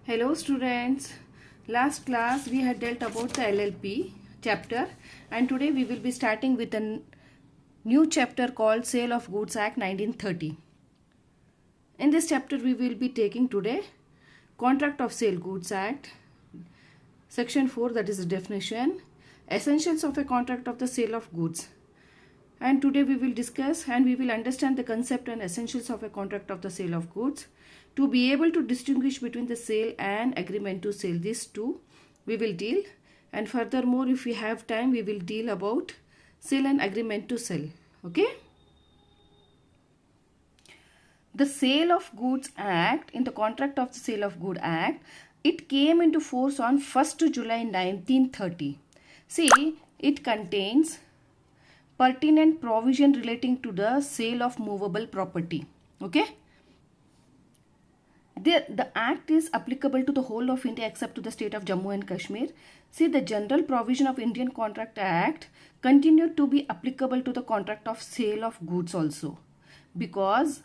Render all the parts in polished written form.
Hello students, last class we had dealt about the LLP chapter and today we will be starting with a new chapter called Sale of Goods Act 1930. In this chapter we will be taking today Contract of Sale Goods Act, section 4, that is the definition, essentials of a contract of the sale of goods. And today we will discuss and we will understand the concept and essentials of a contract of the sale of goods. To be able to distinguish between the sale and agreement to sell, these two we will deal, and furthermore if we have time we will deal about sale and agreement to sell. Okay. The Sale of Goods Act, in the Contract of the Sale of Goods Act, it came into force on 1st July 1930. See, it contains pertinent provision relating to the sale of movable property. Okay. The act is applicable to the whole of India except to the state of Jammu and Kashmir. See, the general provision of Indian Contract Act continued to be applicable to the contract of sale of goods also, because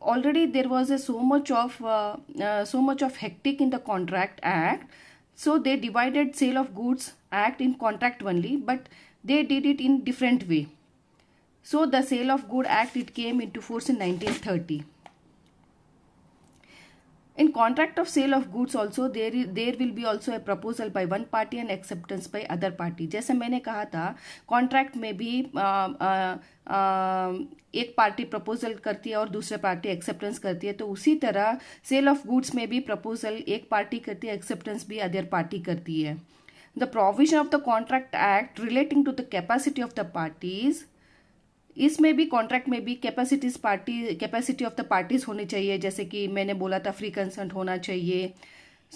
already there was so much of hectic in the Contract Act. So they divided Sale of Goods Act in contract only, but they did it in different way. So the Sale of Goods Act, it came into force in 1930. In contract of sale of goods also there will be also a proposal by one party and acceptance by other party. जैसे मैंने कहा था contract में भी एक party proposal करती है और दूसरे पार्टी एक्सेप्टेंस करती है, तो उसी तरह सेल ऑफ गुड्स में भी प्रपोजल एक पार्टी करती है, एक्सेप्टेंस भी अदर पार्टी करती है. The provision of the contract act relating to the capacity of the parties, इसमें भी कॉन्ट्रैक्ट में भी कैपेसिटी ऑफ द पार्टीज होनी चाहिए, जैसे कि मैंने बोला था फ्री कंसेंट होना चाहिए.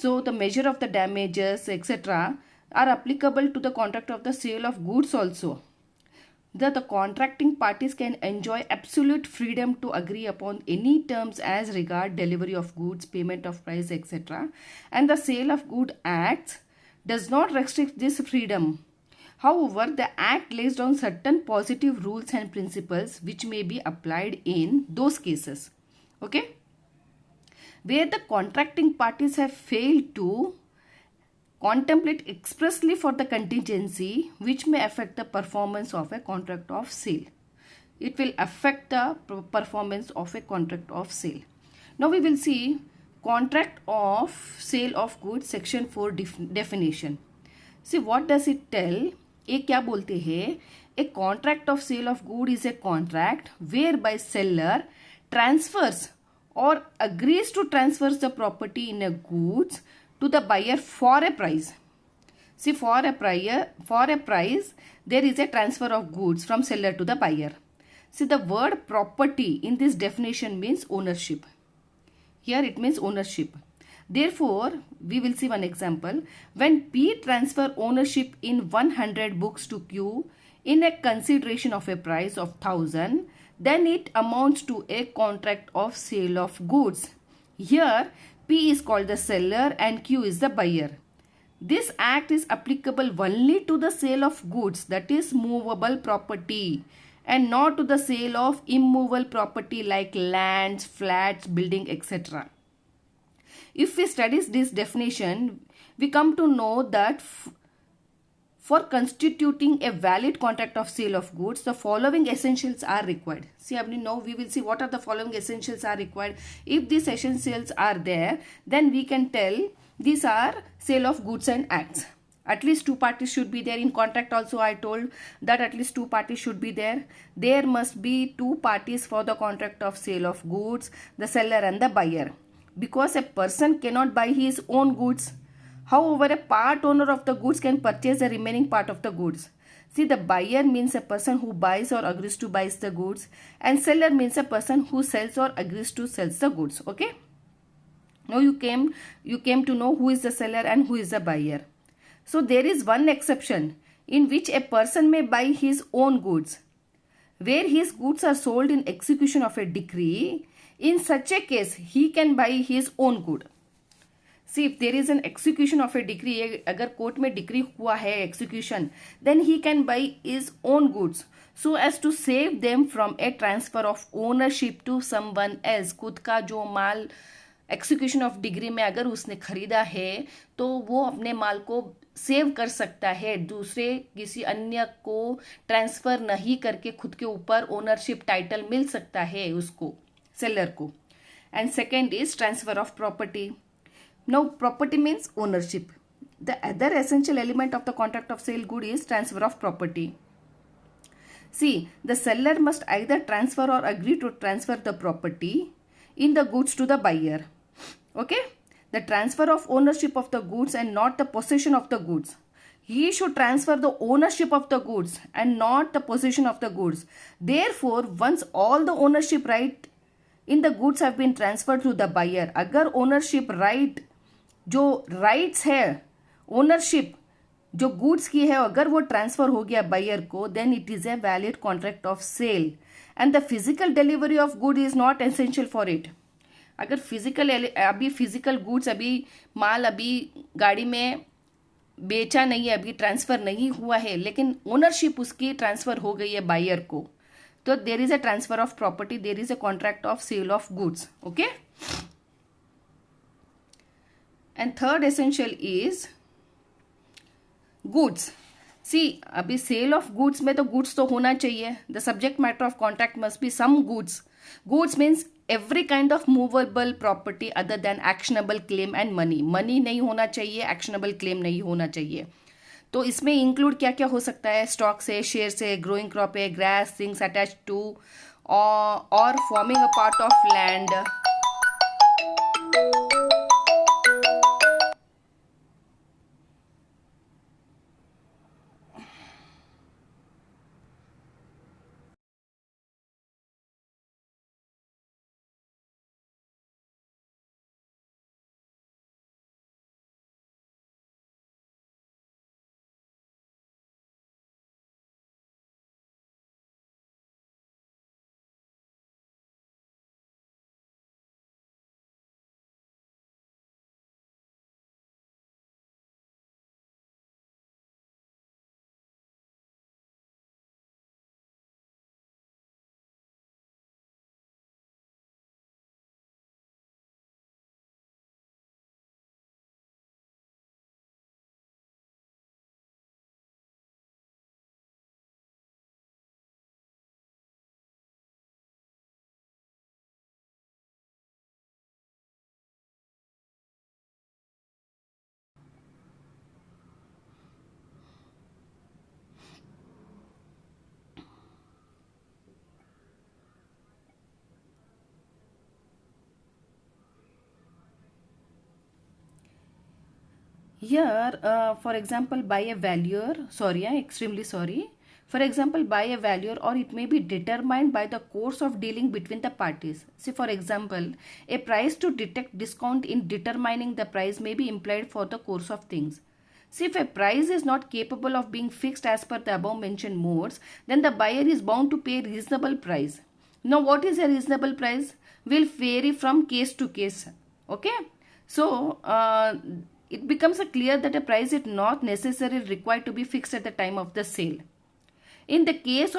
So the measure of the damages etcetera are applicable to the contract of the sale of goods also. The contracting parties can enjoy absolute freedom to agree upon any terms as regard delivery of goods, payment of price, etc. And the Sale of Goods Act does not restrict this freedom. However, the Act lays down certain positive rules and principles which may be applied in those cases, okay, where the contracting parties have failed to contemplate expressly for the contingency which may affect the performance of a contract of sale. It will affect the performance of a contract of sale. Now we will see Contract of Sale of Goods, section 4 definition. See, what does it tell? ये क्या बोलते हैं? A contract of sale of good is a contract whereby seller transfers or agrees to transfer the property in a goods to the buyer for a price. See, for a price there is a transfer of goods from seller to the buyer. See, the word property in this definition means ownership. Here it means ownership. Therefore, we will see one example. When P transfer ownership in 100 books to Q in a consideration of a price of 1000, then it amounts to a contract of sale of goods. Here, P is called the seller and Q is the buyer. This act is applicable only to the sale of goods, that is movable property, and not to the sale of immovable property like lands, flats, building, etc. If we study this definition, we come to know that for constituting a valid contract of sale of goods, the following essentials are required. See, now we will see what are the following essentials are required. If these essentials are there, then we can tell these are sale of goods and acts. At least two parties should be there. In contract also I told that at least two parties should be there. There must be two parties for the contract of sale of goods, the seller and the buyer. Because a person cannot buy his own goods. However, a part owner of the goods can purchase the remaining part of the goods. See, the buyer means a person who buys or agrees to buy the goods, and seller means a person who sells or agrees to sell the goods. Okay. Now you came to know who is the seller and who is the buyer. So there is one exception in which a person may buy his own goods, where his goods are sold in execution of a decree. In such a case, he can buy his own good. See, if there is an execution of a decree, अगर court में decree हुआ है execution, then he can buy his own goods so as to save them from a transfer of ownership to someone else. खुद का जो माल execution of degree में अगर उसने खरीदा है तो वो अपने माल को सेव कर सकता है, दूसरे किसी अन्य को ट्रांसफर नहीं करके खुद के ऊपर ओनरशिप टाइटल मिल सकता है उसको, सेलर को. And second is transfer of property. Now property means ownership. The other essential element of the contract of sale good is transfer of property. See, the seller must either transfer or agree to transfer the property in the goods to the buyer. Okay? The transfer of ownership of the goods and not the possession of the goods. He should transfer the ownership of the goods and not the possession of the goods. Therefore, once all the ownership right in the goods have been transferred to the buyer, अगर ownership right जो rights है, ownership जो goods की है अगर वो transfer हो गया बायर को, then it is a valid contract of sale and the physical delivery of good is not essential for it. अगर फिजिकल गुड्स अभी माल अभी गाड़ी में बेचा नहीं है, अभी ट्रांसफर नहीं हुआ है, लेकिन ओनरशिप उसकी ट्रांसफर हो गई है बायर को, तो there is a transfer of property, there is a contract of sale of goods. Okay. And third essential is goods. See, अभी सेल ऑफ गुड्स में तो गुड्स तो होना चाहिए. The subject matter of contract must be some goods. Goods means every kind of movable property other than actionable claim and money. Money नहीं होना चाहिए, actionable claim नहीं होना चाहिए. तो इसमें इंक्लूड क्या क्या हो सकता है? स्टॉक से, शेयर से, ग्रोइंग क्रॉप है, ग्रास, थिंग्स अटैच टू और forming a part of land. Here, for example, by a valuer, sorry, I extremely sorry. For example, by a valuer, or it may be determined by the course of dealing between the parties. See, for example, a price to detect discount in determining the price may be implied for the course of things. See, if a price is not capable of being fixed as per the above mentioned modes, then the buyer is bound to pay a reasonable price. Now, what is a reasonable price? Will vary from case to case. Okay? So, it becomes clear that a price is not necessarily required to be fixed at the time of the sale. In the case,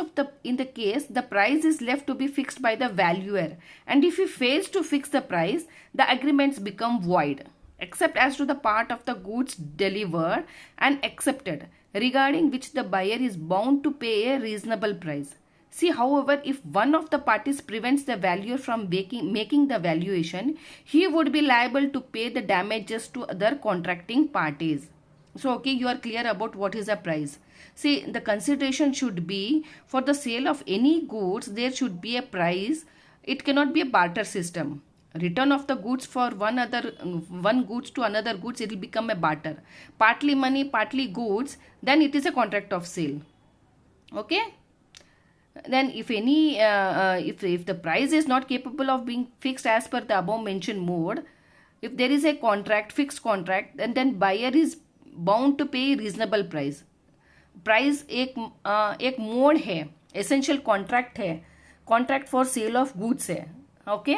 the price is left to be fixed by the valuer, and if he fails to fix the price, the agreements become void, except as to the part of the goods delivered and accepted, regarding which the buyer is bound to pay a reasonable price. See, however, if one of the parties prevents the valuer from making the valuation, he would be liable to pay the damages to other contracting parties. So, okay, you are clear about what is the price. See, the consideration should be for the sale of any goods, there should be a price. It cannot be a barter system. Return of the goods for one goods to another goods, it will become a barter. Partly money, partly goods, then it is a contract of sale. Okay. Then if any if the price is not capable of being fixed as per the above mentioned mode, if there is a contract, fixed contract, then buyer is bound to pay reasonable price. Price एक mode है, essential contract है, contract for sale of goods है. Okay.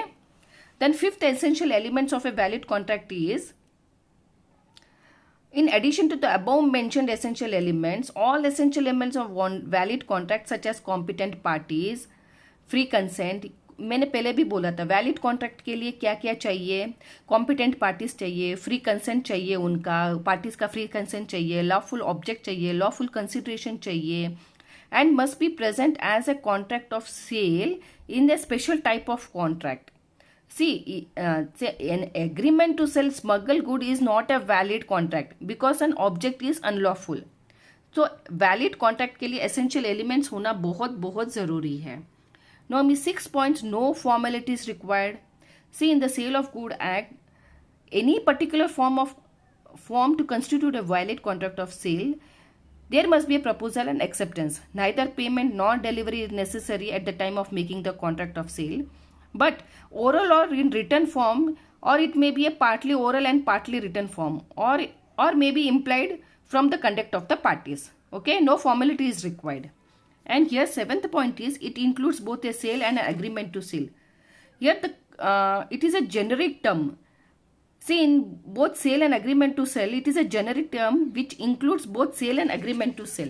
Then fifth essential elements of a valid contract is, in addition to the above mentioned essential elements, all essential elements of one valid contract such as competent parties, free consent, मैंने पहले भी बोला था, valid contract के लिए क्या क्या चाहिए, कॉम्पिटेंट पार्टीज चाहिए, फ्री कंसेंट चाहिए, उनका पार्टीज का फ्री कंसेंट चाहिए, लॉफुल ऑब्जेक्ट चाहिए, लॉफुल कंसिडरेशन चाहिए, and must be present as a contract of sale in a special type of contract. See, an agreement to sell smuggled good is not a valid contract because an object is unlawful. So valid contract के लिए essential elements होना बहुत बहुत ज़रूरी है. Now 6 points, no formalities required. See, in the Sale of Good Act, any particular form to constitute a valid contract of sale, there must be a proposal and acceptance. Neither payment nor delivery is necessary at the time of making the contract of sale, but oral or in written form, or it may be a partly oral and partly written form, or may be implied from the conduct of the parties. Okay, no formality is required. And here 7th point is, it includes both a sale and an agreement to sale. Here it is a generic term. See, in both sale and agreement to sell, it is a generic term which includes both sale and agreement to sell.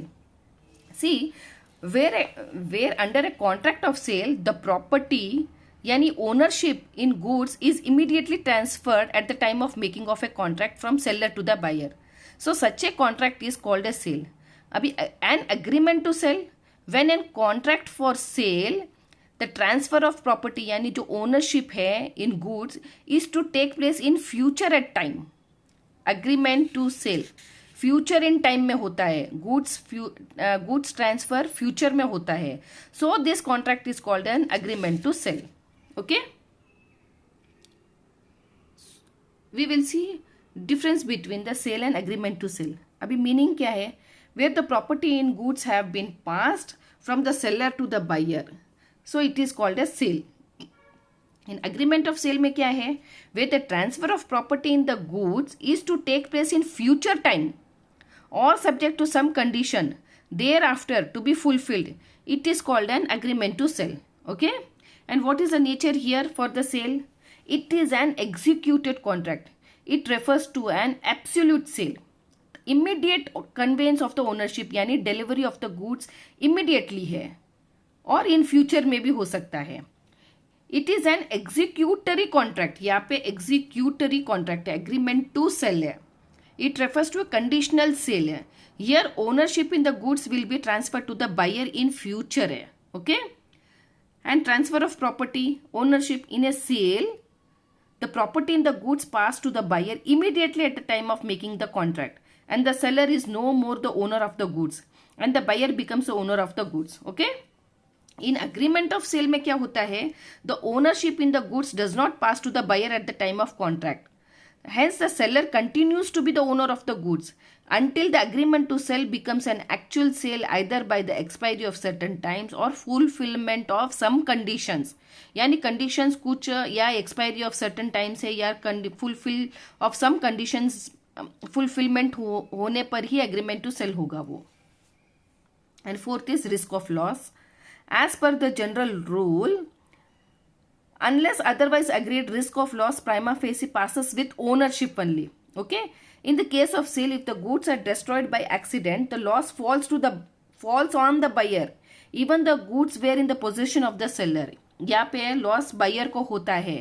See, where under a contract of sale, the property, yani ownership in goods is immediately transferred at the time of making of a contract from seller to the buyer. So, such a contract is called a sale. Abhi, an agreement to sell, when a contract for sale, the transfer of property यानी जो ownership है in goods is to take place in future at time. Agreement to sell future in time में होता है, goods transfer future में होता है. So this contract is called an agreement to sell. Okay, we will see difference between the sale and agreement to sell. अभी meaning क्या है? Where the property in goods have been passed from the seller to the buyer, so it is called as sale. In agreement of sale में क्या है? Where the transfer of property in the goods is to take place in future time or subject to some condition thereafter to be fulfilled, it is called an agreement to sell. Okay, and what is the nature here for the sale? It is an executed contract. It refers to an absolute sale, immediate conveyance of the ownership, यानी delivery of the goods immediately है और in future में भी हो सकता है. It is an executory contract. यहाँ पे एग्जीक्यूटरी कॉन्ट्रैक्ट है, एग्रीमेंट टू सेल है. It refers to a conditional sale है. Here ownership in the goods will be transfer to the buyer in future है. Okay, and transfer of property, ownership in a sale, the property in the goods pass to the buyer immediately at the time of making the contract, and the seller is no more the owner of the goods and the buyer becomes the owner of the goods. Okay, in agreement of sale में क्या होता है? The ownership in the goods does not pass to the buyer at the time of contract. Hence, the seller continues to be the owner of the goods until the agreement to sell becomes an actual sale, either by the expiry of certain times or fulfillment of some conditions. यानी conditions कुछ या expiry of certain times है या fulfill of some conditions fulfillment होने पर ही agreement to sell होगा वो. And fourth is risk of loss. As per the general rule, unless otherwise agreed, risk of loss prima facie passes with ownership only. Okay, in the case of sale, if the goods are destroyed by accident, the loss falls on the buyer, even the goods were in the possession of the seller. यहाँ पे loss buyer को होता है.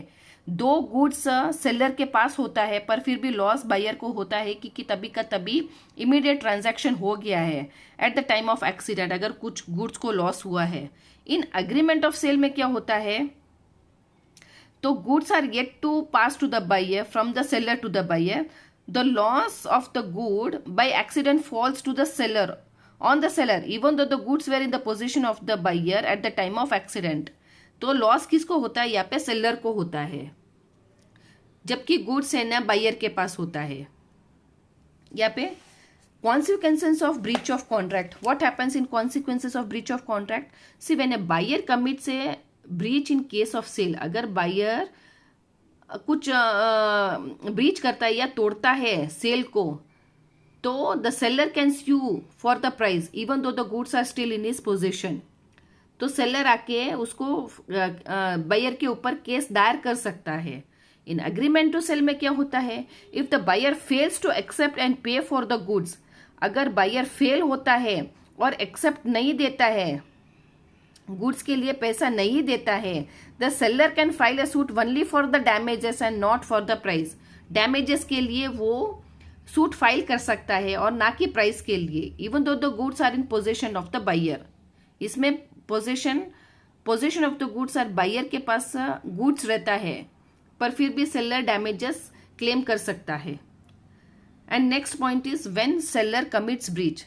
दो goods seller के पास होता है पर फिर भी लॉस बायर को होता है कि तभी का तभी इमीडिएट ट्रांजैक्शन हो गया है at the time of accident, अगर कुछ गुड्स को लॉस हुआ है. इन अग्रीमेंट ऑफ सेल में क्या होता है? तो goods are yet to pass to the buyer from the seller to the buyer. The loss of the good by accident falls to the seller on the seller even though the goods were in the position of the buyer at the time of accident. तो loss किसको होता है? यहाँ पे seller को होता है, जबकि गुड्स है ना बायर के पास होता है. यहाँ पे consequences of breach of contract. What happens in consequences of breach of contract? See, when a buyer commits a breach in case of sale, अगर बायर कुछ ब्रीच करता है या तोड़ता है सेल को, तो the seller can sue for the price even though the goods are still in his position. तो सेलर आके उसको बायर के ऊपर केस दायर कर सकता है. इन अग्रीमेंट टू सेल में क्या होता है? If the buyer fails to accept and pay for the goods, अगर बायर फेल होता है और एक्सेप्ट नहीं देता है गुड्स के लिए पैसा नहीं देता है, the seller can file a suit only for the damages and not for the price. Damages के लिए वो सूट फाइल कर सकता है और ना कि प्राइस के लिए, even though the goods are in possession of the buyer. इसमें possession of the goods are buyer के पास गुड्स रहता है, पर फिर भी सेलर डैमेजेस क्लेम कर सकता है। And next point is when seller commits breach.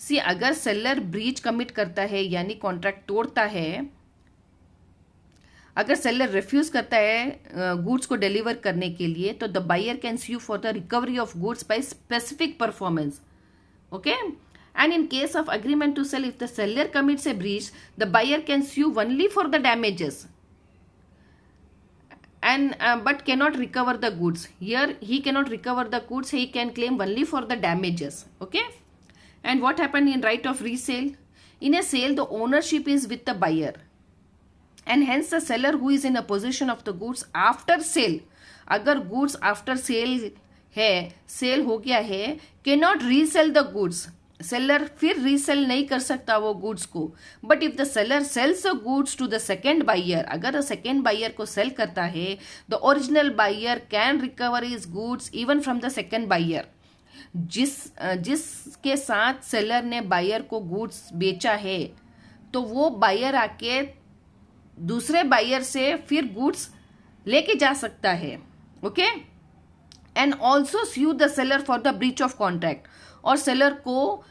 See अगर सेलर ब्रीच कमिट करता है यानी कॉन्ट्रैक्ट तोड़ता है, अगर सेलर रिफ्यूज करता है गुड्स को डिलीवर करने के लिए, तो the buyer can sue for the recovery of goods by specific performance. Okay, and in case of agreement to sell, if the seller commits a breach, the buyer can sue only for the damages and but cannot recover the goods. Here he cannot recover the goods, he can claim only for the damages. Okay, and what happened in right of resale? In a sale, the ownership is with the buyer, and hence the seller who is in a possession of the goods after sale, अगर goods after sale है, sale हो गया है, cannot resell the goods. Seller फिर resell नहीं कर सकता वो गुड्स को। But if the seller sells the goods to the second buyer, अगर सेकेंड बायर को सेल करता है, the original buyer can recover his goods even from the second buyer. जिसके साथ सेलर ने बायर को गुड्स बेचा है, तो वो बायर आके दूसरे बायर से फिर गुड्स लेके जा सकता है। Okay, and also sue the seller for the breach of contract, और सेलर को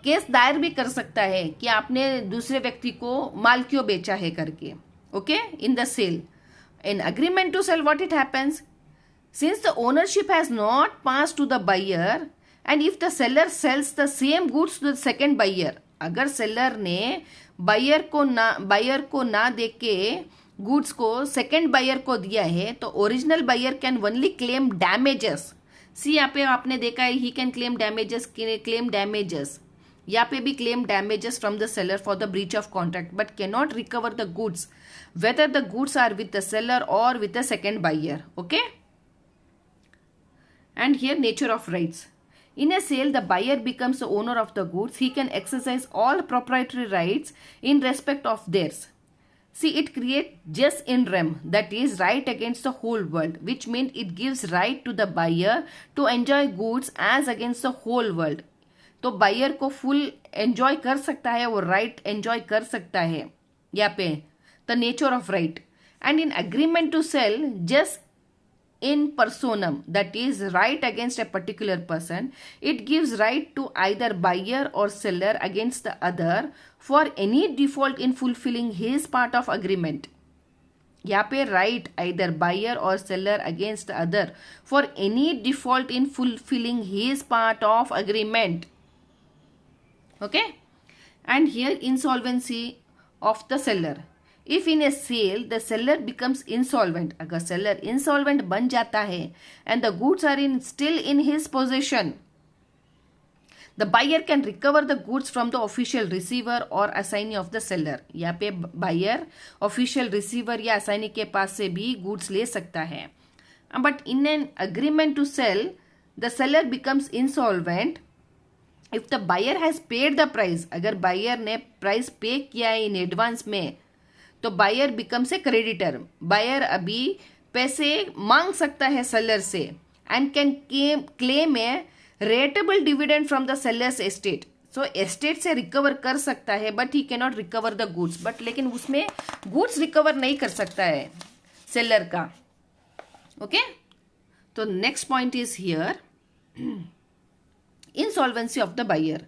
केस दायर भी कर सकता है कि आपने दूसरे व्यक्ति को माल क्यों बेचा है करके। Okay, in the sale, in agreement to sell what it happens, since the ownership has not pass to the buyer and if the seller sells the same goods to the second buyer, अगर seller ने buyer को ना देके goods को second buyer को दिया है, तो original buyer can only claim damages. See यहाँ पे आपने देखा है, ही कैन क्लेम डैमेजेस, यहाँ पे भी claim damages from the seller for the breach of contract, but can not recover the goods whether the goods are with the seller और with the second buyer. Okay, and here nature of rights. In a sale, the buyer becomes the owner of the goods. He can exercise all proprietary rights in respect of theirs. See, it creates jus in rem, that is right against the whole world, which means it gives right to the buyer to enjoy goods as against the whole world. तो buyer को full enjoy कर सकता है, वो right enjoy कर सकता है यहाँ पे, the nature of right. And in agreement to sell, just in personam, that is right against a particular person, it gives right to either buyer or seller against the other for any default in fulfilling his part of agreement. यहाँ पे right either buyer or seller against the other for any default in fulfilling his part of agreement. Okay, and here insolvency of the seller. If in a sale the seller becomes insolvent, अगर seller insolvent बन जाता है and the goods are still in his possession, the buyer can recover the goods from the official receiver or assignee of the seller. यहाँ पे buyer official receiver या assignee के पास से भी goods ले सकता है। But in an agreement to sell, the seller becomes insolvent if the buyer has paid the price. अगर buyer ने price pay किया है in advance में, तो buyer becomes a creditor. Buyer अभी पैसे मांग सकता है सेलर से and can claim a rateable dividend from the seller's estate. So estate से रिकवर कर सकता है, but he can not recover the goods, but लेकिन उसमें गुड्स रिकवर नहीं कर सकता है सेलर का। ओके, तो next point is here insolvency of the buyer.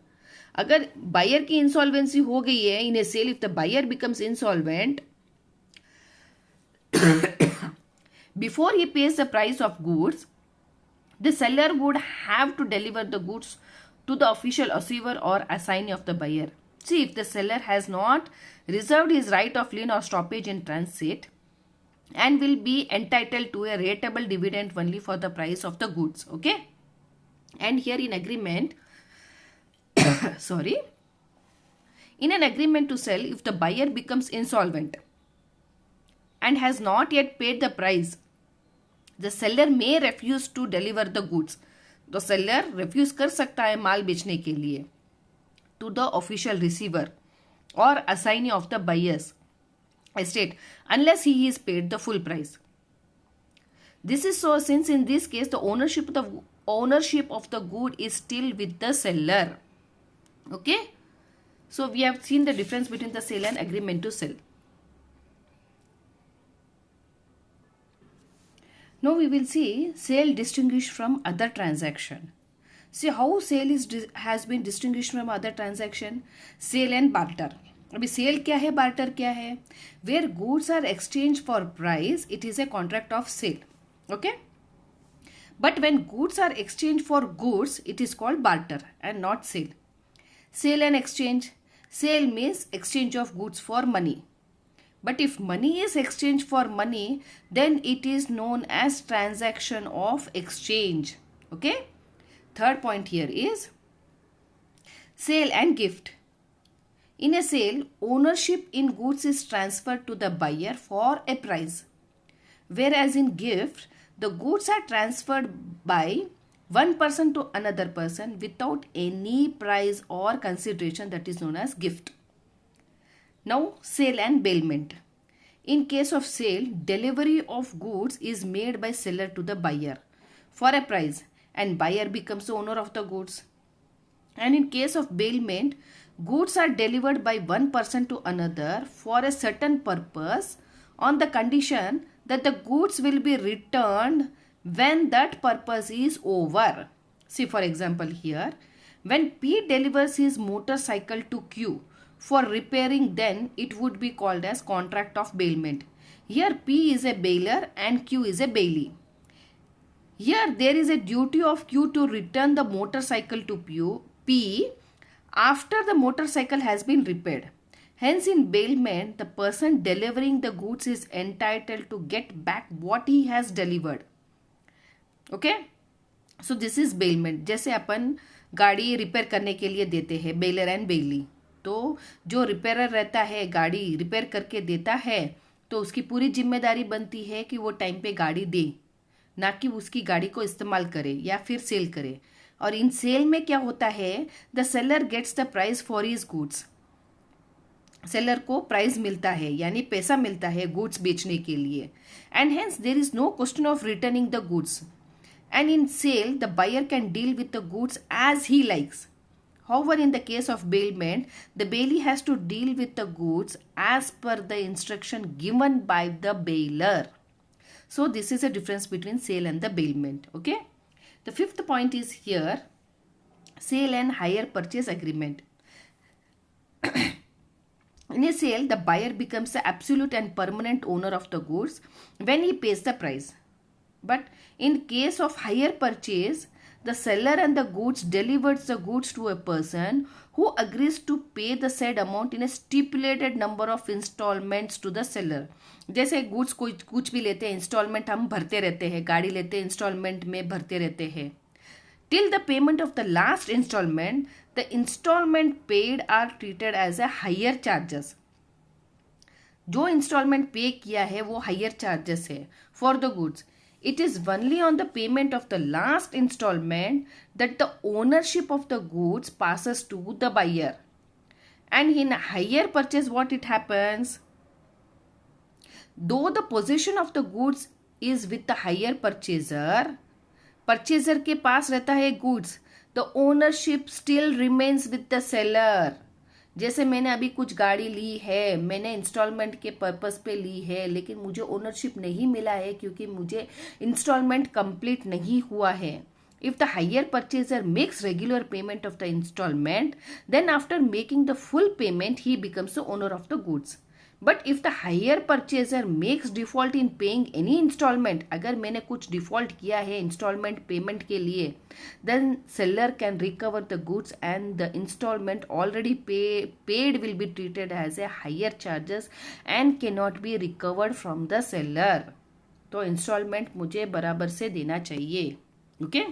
अगर बायर की इंसॉल्वेंसी हो गई है in a sale, if the buyer becomes insolvent before he pays the price of goods, the seller would have to deliver the goods to the official receiver और assignee of the buyer. See, if the seller has not reserved his right of lien or stoppage in transit and will be entitled to a rateable dividend only for the price of the goods. Okay, and here in agreement sorry, in an agreement to sell, if the buyer becomes insolvent and has not yet paid the price, the seller may refuse to deliver the goods. तो seller refuse कर सकता है माल बेचने के लिए to the official receiver or assignee of the buyer's estate unless he is paid the full price. This is so since in this case the ownership of the good is still with the seller. Okay, so we have seen the difference between the sale and agreement to sell. Now we will see sale distinguished from other transaction. See how sale has been distinguished from other transaction. Sale and barter. अभी cell क्या है, barter क्या है? Where goods are exchanged for price, it is a contract of sale. Okay? But when goods are exchanged for goods, it is called barter and not sale. Sale and exchange. Sale means exchange of goods for money. But if money is exchanged for money, then it is known as transaction of exchange. Okay? Third point here is sale and gift. In a sale, ownership in goods is transferred to the buyer for a price. Whereas in gift, the goods are transferred by one person to another person without any price or consideration, that is known as gift. Now, sale and bailment. In case of sale, delivery of goods is made by seller to the buyer for a price and buyer becomes the owner of the goods. And in case of bailment, goods are delivered by one person to another for a certain purpose on the condition that the goods will be returned when that purpose is over. See, for example here, when P delivers his motorcycle to Q for repairing, then it would be called as contract of bailment. Here P is a bailer and Q is a bailee. Here there is a duty of Q to return the motorcycle to P after the motorcycle has been repaired. Hence in bailment, the person delivering the goods is entitled to get back what he has delivered. Okay? So this is bailment. जैसे अपन गाड़ी repair करने के लिए देते हैं baler and बेली, तो जो repairer रहता है गाड़ी रिपेयर करके देता है तो उसकी पूरी जिम्मेदारी बनती है कि वो टाइम पे गाड़ी दे, ना कि उसकी गाड़ी को इस्तेमाल करे या फिर सेल करे. और इन सेल में क्या होता है, the seller gets the price for his goods. Seller को प्राइस मिलता है यानी पैसा मिलता है गुड्स बेचने के लिए. And hence there is no question of returning the goods. And in sale the buyer can deal with the goods as he likes. However, in the case of bailment, the bailee has to deal with the goods as per the instruction given by the bailer. So this is a difference between sale and the bailment. Okay. The fifth point is here, sale and hire purchase agreement. In a sale, the buyer becomes the absolute and permanent owner of the goods when he pays the price. But in case of hire purchase, the seller and the goods delivers the goods to a person who agrees to pay the said amount in a stipulated number of installments to the seller. जैसे goods कुछ भी लेते हैं instalment हम भरते रहते हैं, गाड़ी लेते हैं इंस्टॉलमेंट में भरते रहते हैं. Till the payment of the last installment, the installment paid are treated as a higher charges. जो इंस्टॉलमेंट पे किया है वो हायर चार्जेस है for the goods. It is only on the payment of the last installment that the ownership of the goods passes to the buyer. And in a higher purchase, what it happens? Though the possession of the goods is with the higher purchaser, purchaser के पास रहता है goods, the ownership still remains with the seller. जैसे मैंने अभी कुछ गाड़ी ली है, मैंने इंस्टॉलमेंट के पर्पस पे ली है, लेकिन मुझे ओनरशिप नहीं मिला है क्योंकि मुझे इंस्टॉलमेंट कंप्लीट नहीं हुआ है. If the higher purchaser makes regular payment of the installment, then after making the full payment, he becomes the owner of the goods. But if the higher purchaser makes default in paying any installment, अगर मैंने कुछ default किया है instalment payment के लिए, then seller can recover the goods and the installment already paid will be treated as a higher charges and cannot be recovered from the seller. तो instalment मुझे बराबर से देना चाहिए. Okay?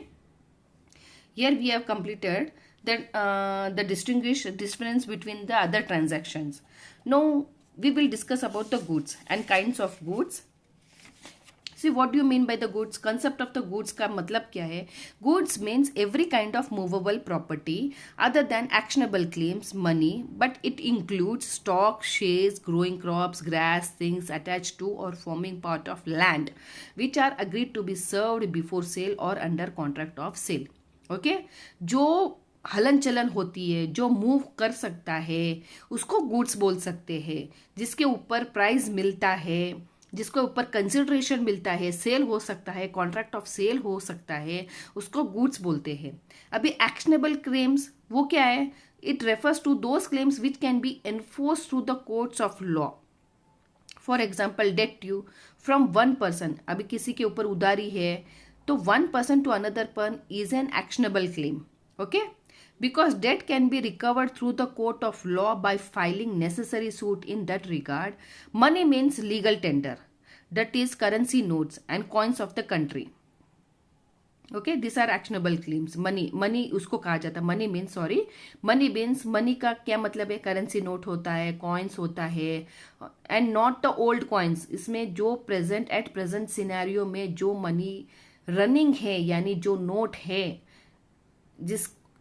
Here we have completed the distinguished difference between the other transactions. Now we will discuss about the goods and kinds of goods. See what do you mean by the goods? Concept of the goods का मतलब क्या है? Goods means every kind of movable property other than actionable claims money, but it includes stock, shares, growing crops, grass, things attach to और forming part of land which are agreed to be served before sale और under contract of sale. Okay, जो हलन चलन होती है, जो move कर सकता है, उसको गुड्स बोल सकते हैं. जिसके ऊपर प्राइस मिलता है, जिसके ऊपर कंसिडरेशन मिलता है, सेल हो सकता है, कॉन्ट्रैक्ट ऑफ सेल हो सकता है, उसको गुड्स बोलते हैं. अभी एक्शनेबल क्लेम्स वो क्या है? It refers to those claims which can be enforce through the courts of law. For example, debt due from one person. अभी किसी के ऊपर उधारी है तो one person to another person is an actionable claim. Okay, because debt can be recovered through the court of law by filing necessary suit in that regard. Money means legal tender, that is currency notes and coins of the country. Okay, these are actionable claims. money उसको कहा जाता है. money means money का क्या मतलब है? currency note होता है, coins होता है, and not the old coins. इसमें जो at present scenario में जो money running है, यानी जो नोट है,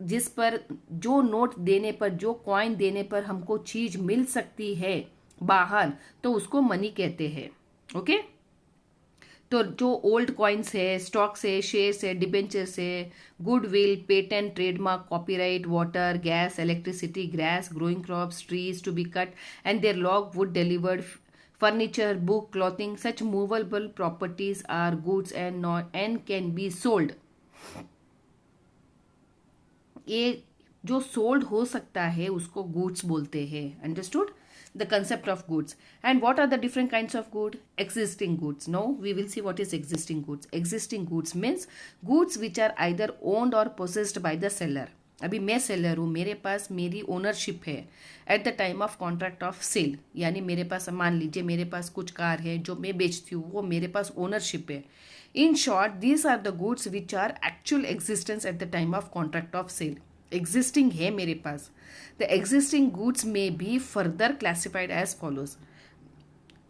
जिस पर जो नोट देने पर, जो कॉइन देने पर हमको चीज मिल सकती है बाहर, तो उसको मनी कहते हैं. ओके, तो जो ओल्ड कॉइन्स है, स्टॉक्स है, शेयर्स है, डिबेंचर्स है, goodwill, patent, trademark, copyright, water, gas, electricity, grass, growing crops, trees to be cut and their log, wood delivered, furniture, book, clothing, such movable properties are goods and can be sold. ये जो sold हो सकता है उसको goods बोलते हैं. Understood the concept of goods. And what are the different kinds of good? Existing goods. No, we will see what is existing goods. Existing goods means goods which are either owned or possessed by the seller. अभी मैं seller हूँ, मेरे पास मेरी ownership है at the time of contract of sale. यानी मेरे पास, मान लीजिए मेरे पास कुछ कार है जो मैं बेचती हूँ, वो मेरे पास ओनरशिप है. In short, these are the goods which are actual existence at the time of contract of sale. Existing है मेरे पास. द एग्जिस्टिंग गुड्स में be further classified as follows.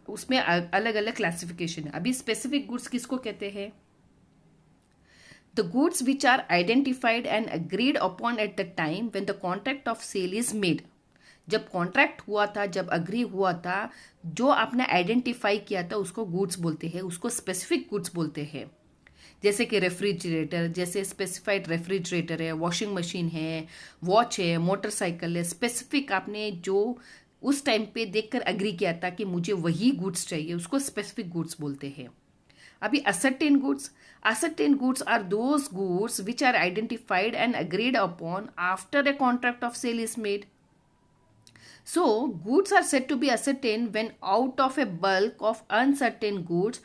उसमें अलग अलग क्लासिफिकेशन है. अभी स्पेसिफिक गुड्स किसको कहते हैं? The goods which are identified and agreed upon at the time when the contract of sale is made. जब कॉन्ट्रैक्ट हुआ था, जब अग्री हुआ था, जो आपने आइडेंटिफाई किया था, उसको गुड्स बोलते हैं, उसको स्पेसिफिक गुड्स बोलते हैं. जैसे कि रेफ्रिजरेटर, जैसे स्पेसिफाइड रेफ्रिजरेटर है, वॉशिंग मशीन है, वॉच है, मोटरसाइकिल है. स्पेसिफिक आपने जो उस टाइम पे देखकर अग्री किया था कि मुझे वही गुड्स चाहिए, उसको स्पेसिफिक गुड्स बोलते हैं. अभी ascertain goods are those goods which are identified and agreed upon after a contract of sale is made. So, goods are said to be ascertain when out of a bulk of uncertain goods,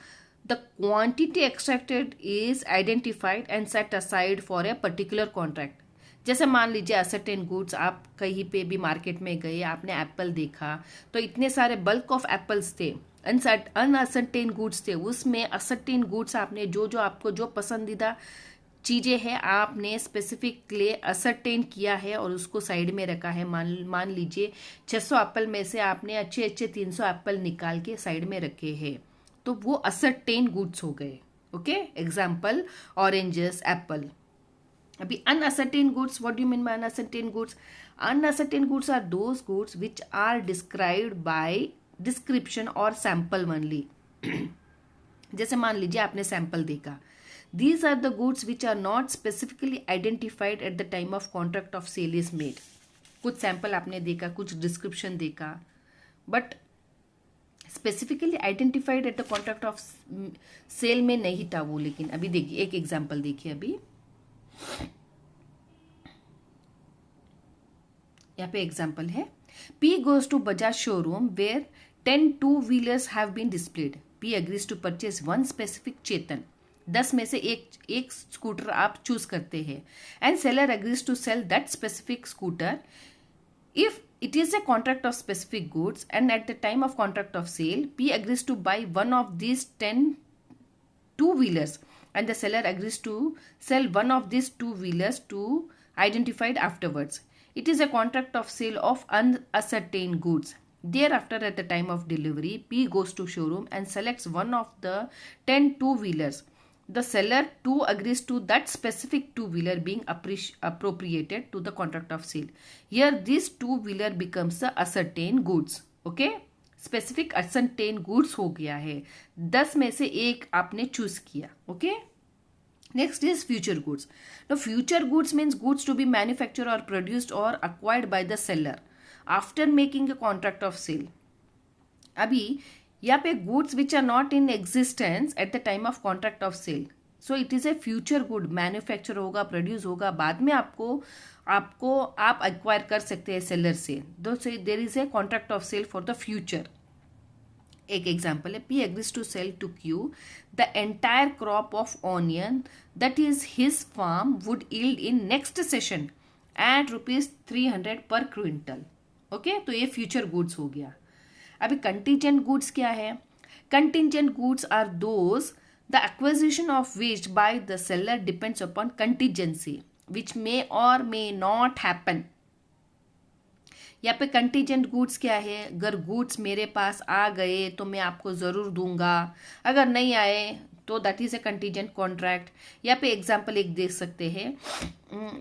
the quantity extracted is identified and set aside for a particular contract. जैसे मान लीजिए ascertain goods, आप कहीं पे भी market में गए, आपने एप्पल देखा, तो इतने सारे बल्क ऑफ एप्पल्स थे. अनअसर्टेन गुड्स थे, उसमें असर्टेन गुड्स आपने जो जो आपको जो पसंदीदा चीजें हैं, आपने स्पेसिफिकली असर्टेन किया है और उसको साइड में रखा है. मान लीजिए 600 एप्पल में से आपने अच्छे 300 एप्पल निकाल के साइड में रखे हैं, तो वो असर्टेन गुड्स हो गए. Okay, example oranges, apple. अभी unascertain goods, what do you mean by unascertain goods? Unascertain goods are those goods which are described by description और सैंपल ओनली. जैसे मान लीजिए आपने सैंपल देखा. These are the goods which are not specifically identified at the time of contract of sale is made. कुछ sample आपने देखा, कुछ डिस्क्रिप्शन देखा, but specifically identified at the contract of sale में नहीं था वो. लेकिन अभी देखिए, एक एग्जांपल देखिए. अभी यहाँ पे एग्जांपल है. P goes to Bajaj showroom where 10 two-wheelers have been displayed. P agrees to purchase one specific Chetan. 10 में से एक स्कूटर आप चूज करते हैं. And seller agrees to sell that specific scooter if it is a contract of specific goods, and at the time of contract of sale, P agrees to buy one of these 10 two-wheelers, and the seller agrees to sell one of these two-wheelers to identified afterwards. It is a contract of sale of uncertain goods. Thereafter, at the time of delivery, P goes to showroom and selects one of the 10 two-wheelers. The seller too agrees to that specific two-wheeler being appropriated to the contract of sale. Here, this two-wheeler becomes the ascertained goods. Okay? Specific ascertain goods हो गया है, 10 में से एक आपने choose किया. Okay, next is future goods. No future goods means goods to be manufacture और produced और acquired by the seller after making a contract of sale. अभी यहाँ पे goods which are not in existence at the time of contract of sale, so it is a future good. Manufacture होगा, produce होगा, बाद में आप acquire कर सकते हैं सेलर से. दो से there is a contract of sale for the future. एक एग्जाम्पल है, P agrees to sell to Q the entire crop of onion that is his farm would yield in next session at ₹300 per quintal. Okay, तो ये future goods हो गया. अभी contingent goods क्या है? Contingent goods are those the acquisition of which by the seller depends upon contingency which may और may not happen. यहाँ पे कंटीजेंट गुड्स क्या है? अगर गुड्स मेरे पास आ गए तो मैं आपको ज़रूर दूंगा, अगर नहीं आए तो that is a contingent contract. यहाँ पे एग्जांपल एक देख सकते हैं,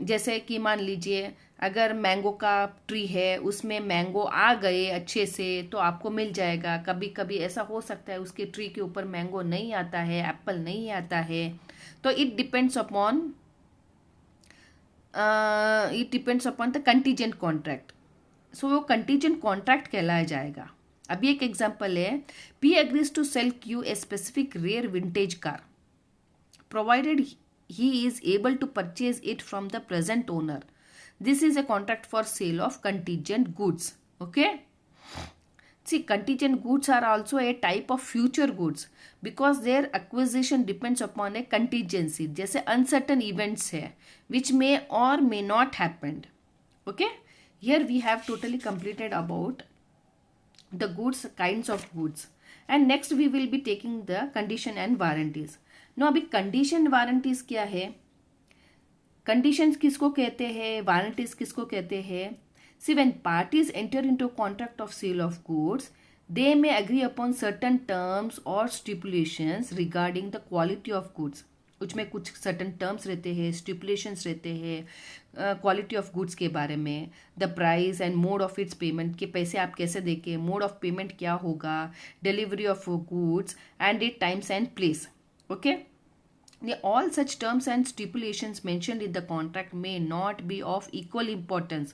जैसे कि मान लीजिए अगर मैंगो का ट्री है, उसमें मैंगो आ गए अच्छे से तो आपको मिल जाएगा. कभी कभी ऐसा हो सकता है उसके ट्री के ऊपर मैंगो नहीं आता है, एप्पल नहीं आता है, तो it depends upon the contingent contract. So वो कंटीजेंट कॉन्ट्रैक्ट कहलाया जाएगा. अभी एक एग्जांपल है, P agrees to sell Q a specific rare vintage car provided he is able to purchase it from the present owner. This is a contract for sale of contingent goods. Okay, see, contingent goods are also a type of future goods because their acquisition depends upon a contingency. जैसे uncertain events है which may or may not happen. Okay, here we have totally completed about the goods, kinds of goods, and next we will be taking the condition and warranties. Now अभी condition warranties क्या है? Conditions किसको कहते हैं, warranties किसको कहते हैं? See, when parties enter into contract of sale of goods, they may agree upon certain terms or stipulations regarding the quality of goods. उसमें कुछ सर्टन टर्म्स रहते हैं, स्टिपुलेशंस रहते हैं क्वालिटी ऑफ गुड्स के बारे में, the price and mode of its payment, के पैसे आप कैसे देंगे, मोड ऑफ पेमेंट क्या होगा, delivery of goods and it times and place. Okay, all such terms and stipulations mentioned in the contract may not be of equal importance,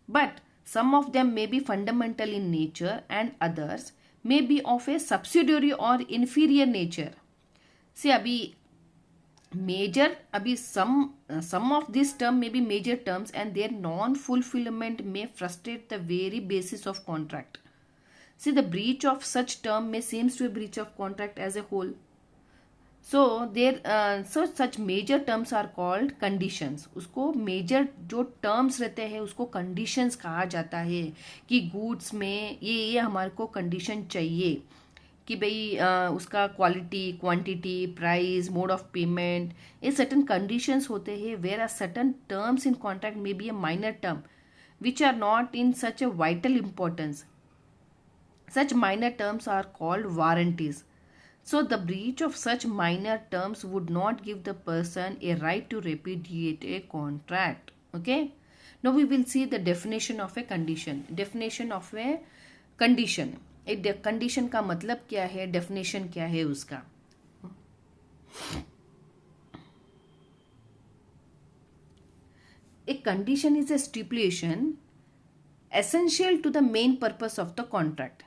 but some of them may be fundamental in nature and others may be of a subsidiary or inferior nature. See, some of these terms may be major terms and their non-fulfillment may frustrate the very basis of contract. See, the breach of such term may seems to a breach of contract as a whole. So such major terms are called conditions. उसको major जो terms रहते हैं उसको conditions कहा जाता है कि goods में ये हमारे को condition चाहिए कि भाई उसका quality, quantity, price, mode of payment, ये सर्टन कंडीशंस होते हैं. Where are certain terms in contract may be a minor term which are not in such a vital importance. Such minor terms are called warranties. So the breach of such minor terms would not give the person a right to repudiate a contract. Okay, now we will see the definition of a condition. Definition of a condition. एक condition का मतलब क्या है, definition क्या है उसका. A condition is a stipulation essential to the main purpose of the contract.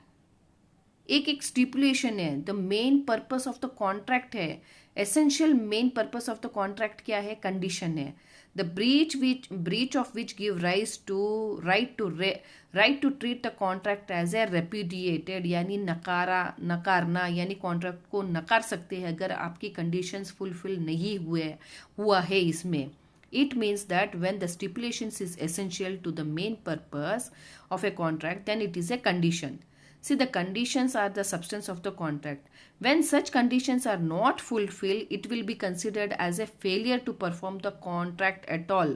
एक stipulation है, the main purpose of the contract है. Essential main purpose of the contract क्या है? कंडीशन है. The breach of which give rise to right to treat the contract as a repudiated, यानी नकारना, यानी contract को नकार सकते हैं अगर आपकी कंडीशंस फुलफिल नहीं हुआ है इसमें. It means that when the stipulations is essential to the main purpose of a contract, then it is a condition. See, the conditions are the substance of the contract. When such conditions are not fulfilled, it will be considered as a failure to perform the contract at all.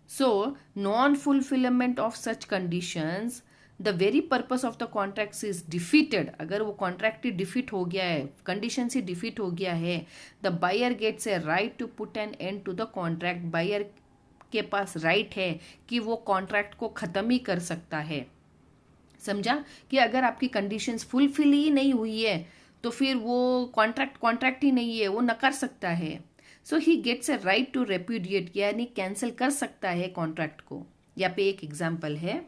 So, non-fulfillment of such conditions the very purpose of the contract is defeated, अगर वो contract ही defeat हो गया है, condition ही defeat हो गया है, the buyer gets a right to put an end to the contract, buyer के पास राइट है कि वो कॉन्ट्रैक्ट को ख़त्म ही कर सकता है। समझा कि अगर आपकी कंडीशंस फुलफिल ही नहीं हुई है तो फिर वो कॉन्ट्रैक्ट ही नहीं है, वो नकार सकता है। So he gets a right to repudiate, यानी कैंसिल कर सकता है कॉन्ट्रैक्ट को। यहाँ पे एक एग्जाम्पल है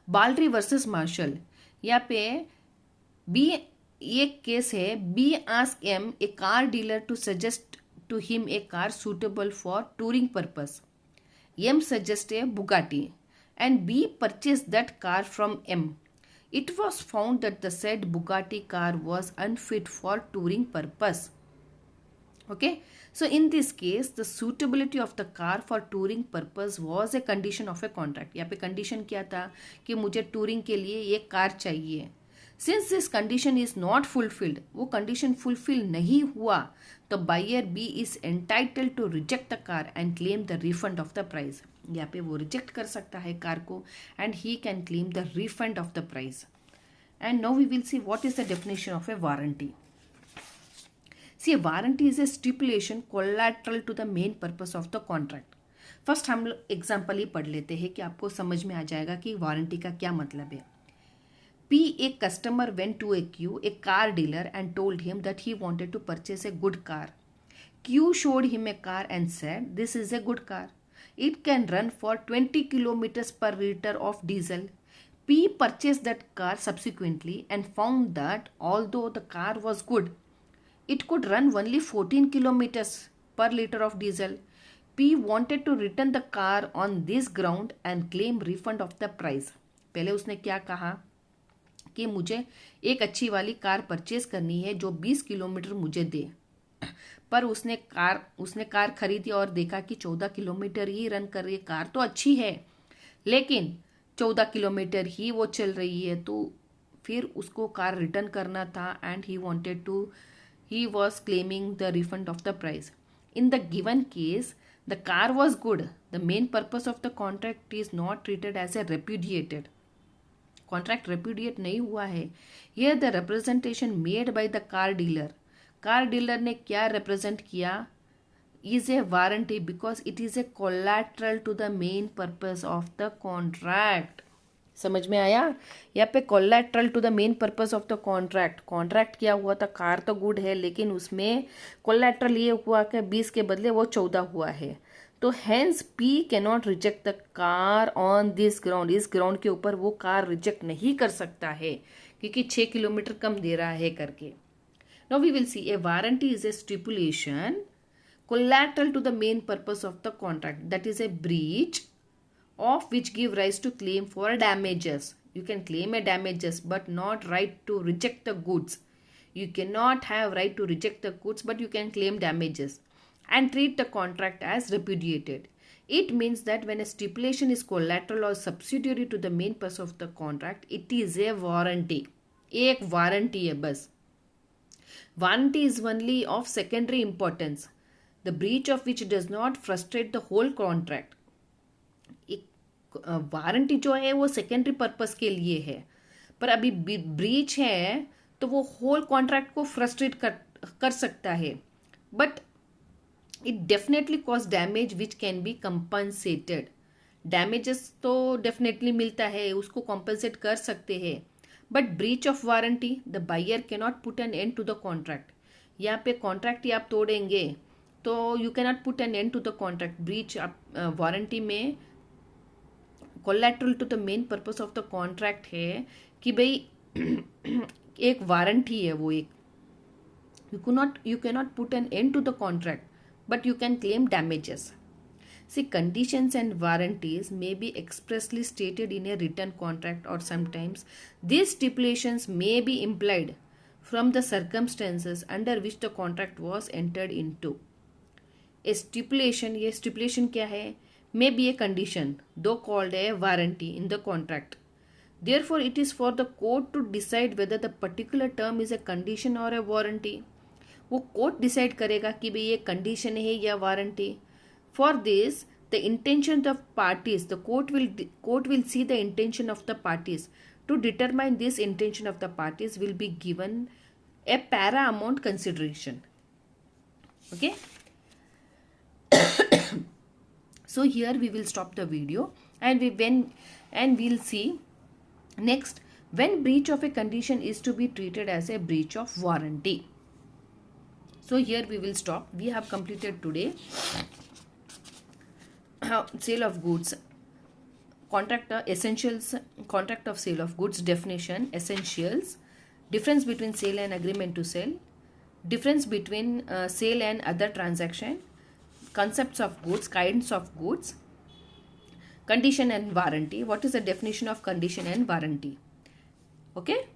बाल्ड्री वर्सेस मार्शल। यहाँ पे बी एक केस है, B ask M a car dealer to suggest to him a car suitable for touring purpose. M suggested a Bugatti and B purchased that car from M. It was found that the said Bugatti car was unfit for touring purpose. Okay, so in this case the suitability of the car for touring purpose was a condition of a contract. यहाँ पे condition क्या था कि मुझे touring के लिए ये car चाहिए। Since this condition is not fulfilled, वो कंडीशन फुलफिल नहीं हुआ, तो buyer B is entitled to reject the car and claim the refund of the price. यहाँ पे वो रिजेक्ट कर सकता है कार को and he can claim the refund of the price. And now we will see what is the definition of a warranty. See, warranty is a stipulation collateral to the main purpose of the contract. First हम example ही पढ़ लेते हैं कि आपको समझ में आ जाएगा कि वारंटी का क्या मतलब है। P, a customer went to a Q, a car dealer, and told him that he wanted to purchase a good car. Q showed him a car and said, "This is a good car. It can run for 20 kilometers per liter of diesel." P purchased that car subsequently and found that although the car was good, it could run only 14 kilometers per liter of diesel. P wanted to return the car on this ground and claim refund of the price. पहले उसने क्या कहा कि मुझे एक अच्छी वाली car purchase करनी है जो 20 किलोमीटर मुझे दे, पर उसने कार खरीदी और देखा कि 14 किलोमीटर ही रन कर रही है। कार तो अच्छी है लेकिन 14 किलोमीटर ही वो चल रही है, तो फिर उसको कार रिटर्न करना था and he was claiming the refund of the price. In the given case the car was good, the main purpose of the contract is not treated as a repudiated, contract repudiate नहीं हुआ है। Here the representation made by the car dealer ने क्या represent किया, is a warranty because it is a collateral to the main purpose of the contract. समझ में आया? यहाँ पे collateral to the main purpose of the contract क्या हुआ था, कार तो गुड है लेकिन उसमें कोलैटरल ये हुआ कि 20 के बदले वो 14 हुआ है। तो hence P cannot reject the car on this ground, इस ग्राउंड के ऊपर वो कार रिजेक्ट नहीं कर सकता है क्योंकि 6 किलोमीटर कम दे रहा है करके। Now we will see a warranty is a stipulation collateral to the main purpose of the contract, that is a breach of which give rise to claim for damages. You can claim a damages but not right to reject the goods. You cannot have right to reject the goods but you can claim damages and treat the contract as repudiated. It means that when a stipulation is collateral or subsidiary to the main purpose of the contract, it is a warranty. एक warranty है बस। Warranty is only of secondary importance, the breach of which does not frustrate the whole contract. एक warranty जो है वो secondary purpose के लिए है, पर अभी ब्रीच है तो वो होल कॉन्ट्रैक्ट को फ्रस्ट्रेट कर सकता है, but it definitely cause damage which can be compensated. Damages तो डेफिनेटली मिलता है, उसको कॉम्पनसेट कर सकते हैं, but breach of warranty the buyer cannot put an end to the contract. यहाँ पे कॉन्ट्रैक्ट ही आप तोड़ेंगे तो you cannot put an end to the contract. Breach warranty में collateral to the main purpose of the contract है कि भाई एक वारंटी है, वो एक you cannot put an end to the contract but you can claim damages. See, conditions and warranties may be expressly stated in a written contract or sometimes these stipulations may be implied from the circumstances under which the contract was entered into. A stipulation, ये stipulation क्या है, may be a condition though called a warranty in the contract. Therefore, it is for the court to decide whether the particular term is a condition or a warranty. वो court decide करेगा कि भाई ये condition है या warranty. For this the intention of parties, the court will see the intention of the parties. To determine this intention of the parties will be given a para amount consideration. Okay. So here we will stop the video, and we'll see next when breach of a condition is to be treated as a breach of warranty. So here we will stop. We have completed today sale of goods, contract essentials, contract of sale of goods, definition, essentials, difference between sale and agreement to sell, difference between sale and other transaction, concepts of goods, kinds of goods, condition and warranty. What is the definition of condition and warranty? Okay.